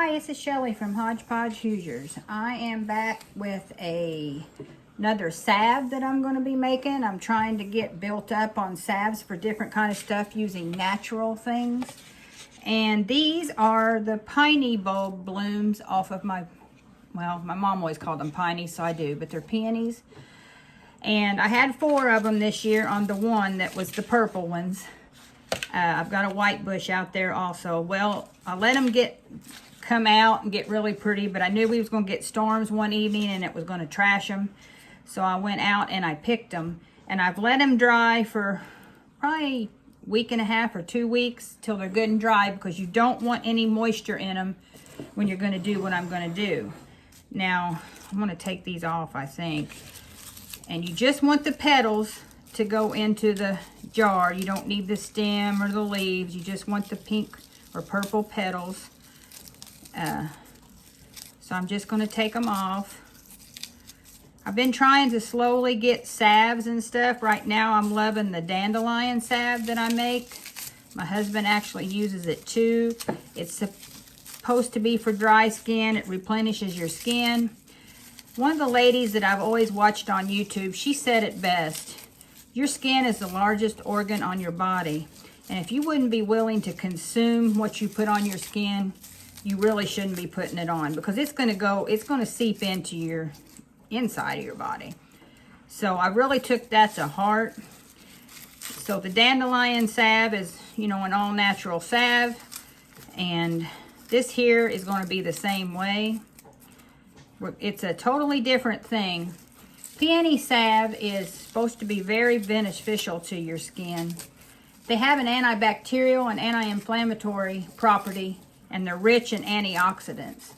Hi, this is Shelly from Hodgepodge Hoosiers. I am back with another salve that I'm going to be making. I'm trying to get built up on salves for different kind of stuff using natural things. And these are the piney bulb blooms off of my mom always called them piney, so I do, but they're peonies. And I had 4 of them this year on the one that was the purple ones. I've got a white bush out there also. Well, I let them come out and get really pretty, but I knew we was going to get storms one evening and it was going to trash them. So I went out and I picked them. And I've let them dry for probably a week and a half or 2 weeks till they're good and dry, because you don't want any moisture in them when you're going to do what I'm going to do. Now, I'm going to take these off, I think. And you just want the petals to go into the jar. You don't need the stem or the leaves. You just want the pink or purple petals. So I'm just going to take them off. I've been trying to slowly get salves and stuff. Right now I'm loving the dandelion salve that I make. My husband actually uses it too. It's supposed to be for dry skin. It replenishes your skin. One of the ladies that I've always watched on YouTube, she said it best. Your skin is the largest organ on your body. And if you wouldn't be willing to consume what you put on your skin, you really shouldn't be putting it on, because it's going to seep into your inside of your body. So I really took that to heart. So the dandelion salve is, an all natural salve. And this here is going to be the same way. It's a totally different thing. Peony salve is supposed to be very beneficial to your skin. They have an antibacterial and anti-inflammatory property, and they're rich in antioxidants.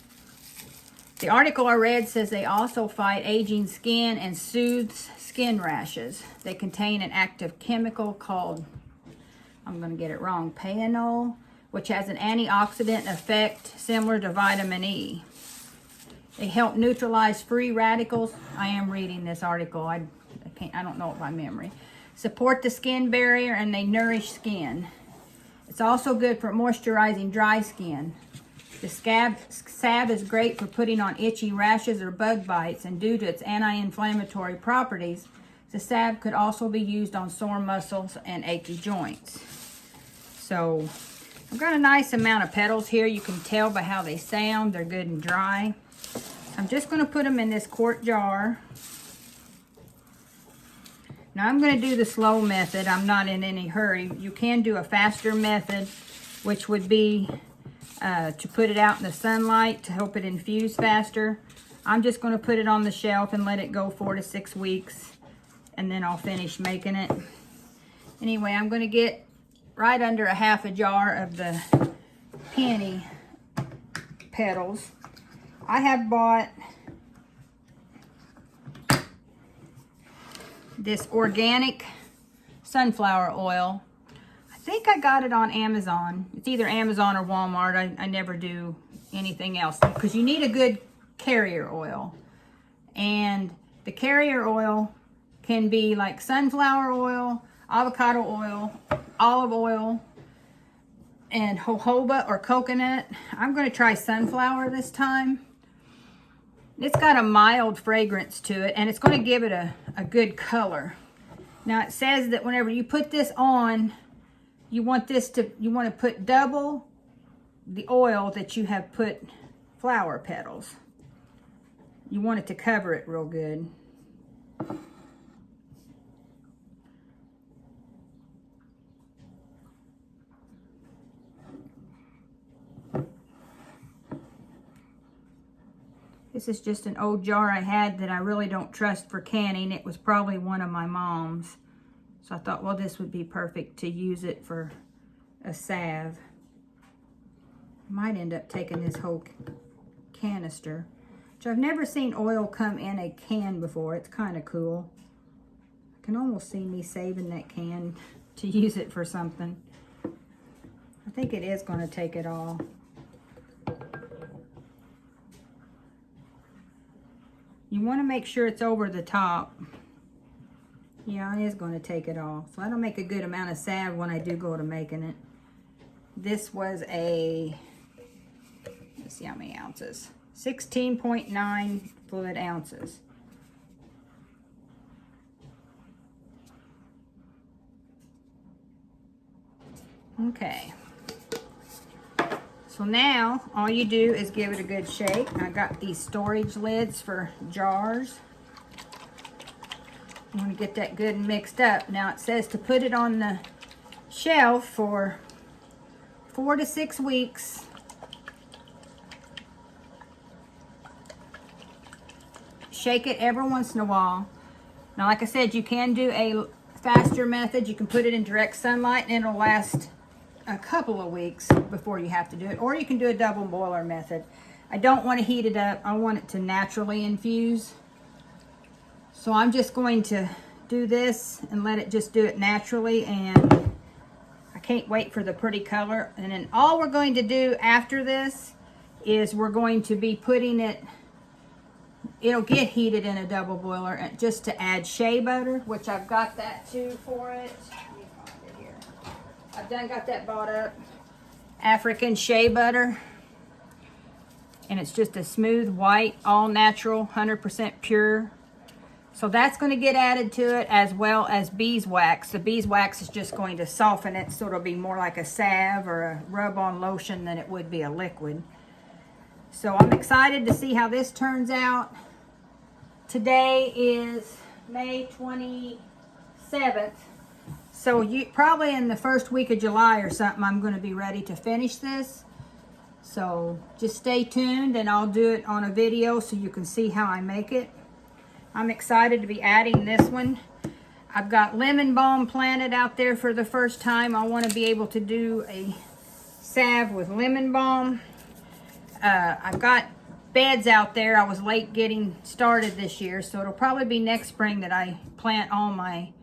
The article I read says they also fight aging skin and soothes skin rashes. They contain an active chemical called, I'm going to get it wrong, Peony, which has an antioxidant effect similar to vitamin E. They help neutralize free radicals. I am reading this article. I don't know it by memory. Support the skin barrier, and they nourish skin. It's also good for moisturizing dry skin. The salve is great for putting on itchy rashes or bug bites, and due to its anti-inflammatory properties, the salve could also be used on sore muscles and achy joints. So I've got a nice amount of petals here. You can tell by how they sound. They're good and dry. I'm just going to put them in this quart jar. Now I'm going to do the slow method. I'm not in any hurry. You can do a faster method, which would be to put it out in the sunlight to help it infuse faster. I'm just going to put it on the shelf and let it go 4 to 6 weeks, and then I'll finish making it. Anyway, I'm going to get right under a half a jar of the peony petals. I have bought this organic sunflower oil. I think I got it on Amazon. It's either Amazon or Walmart. I never do anything else, because you need a good carrier oil. And the carrier oil can be like sunflower oil, avocado oil, olive oil, and jojoba or coconut. I'm going to try sunflower this time. It's got a mild fragrance to it, and it's going to give it a good color. Now it says that whenever you put this on, you want to put double the oil that you have put flower petals. You want it to cover it real good. This is just an old jar I had that I really don't trust for canning. It was probably one of my mom's. So I thought, well, this would be perfect to use it for a salve. I might end up taking this whole canister, which I've never seen oil come in a can before. It's kind of cool. I can almost see me saving that can to use it for something. I think it is going to take it all. You want to make sure it's over the top. Yeah, it is going to take it all. So that'll make a good amount of salve when I do go to making it. This was a me see how many ounces. 16.9 fluid ounces. Okay. So now all you do is give it a good shake. I got these storage lids for jars. I'm going to get that good and mixed up. Now it says to put it on the shelf for 4 to 6 weeks. Shake it every once in a while. Now, like I said, you can do a faster method. You can put it in direct sunlight and it'll last a couple of weeks before you have to do it. Or you can do a double boiler method. I don't want to heat it up. I want it to naturally infuse. So I'm just going to do this and let it just do it naturally, and I can't wait for the pretty color. And then all we're going to do after this is we're going to be putting it, it'll get heated in a double boiler just to add shea butter, which I've got that too for it. Let me find it here. I've got that bought up. African shea butter. And it's just a smooth white, all natural, 100% pure. So that's going to get added to it, as well as beeswax. The beeswax is just going to soften it, so it'll be more like a salve or a rub-on lotion than it would be a liquid. So I'm excited to see how this turns out. Today is May 27th. So probably in the first week of July or something, I'm going to be ready to finish this. So just stay tuned and I'll do it on a video so you can see how I make it. I'm excited to be adding this one. I've got lemon balm planted out there for the first time. I want to be able to do a salve with lemon balm. I've got beds out there. I was late getting started this year, so it'll probably be next spring that I plant all my,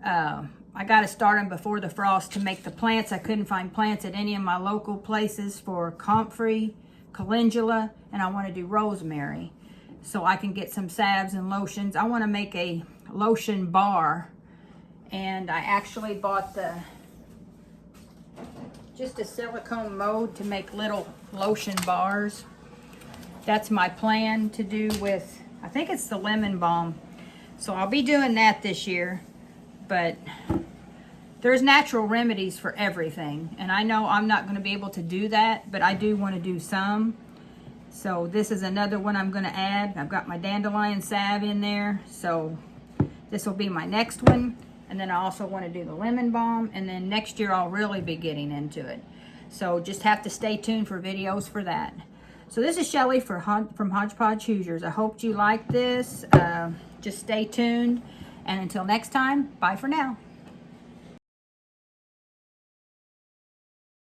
I got to start them before the frost to make the plants. I couldn't find plants at any of my local places for comfrey, calendula, and I want to do rosemary. So I can get some salves and lotions. I want to make a lotion bar. And I actually bought just a silicone mold to make little lotion bars. That's my plan to do with, I think it's the lemon balm. So I'll be doing that this year. But there's natural remedies for everything. And I know I'm not going to be able to do that, but I do want to do some. So this is another one I'm going to add. I've got my dandelion salve in there. So this will be my next one. And then I also want to do the lemon balm. And then next year I'll really be getting into it. So just have to stay tuned for videos for that. So this is Shelly from Hodgepodge Hoosiers. I hope you like this. Just stay tuned. And until next time, bye for now.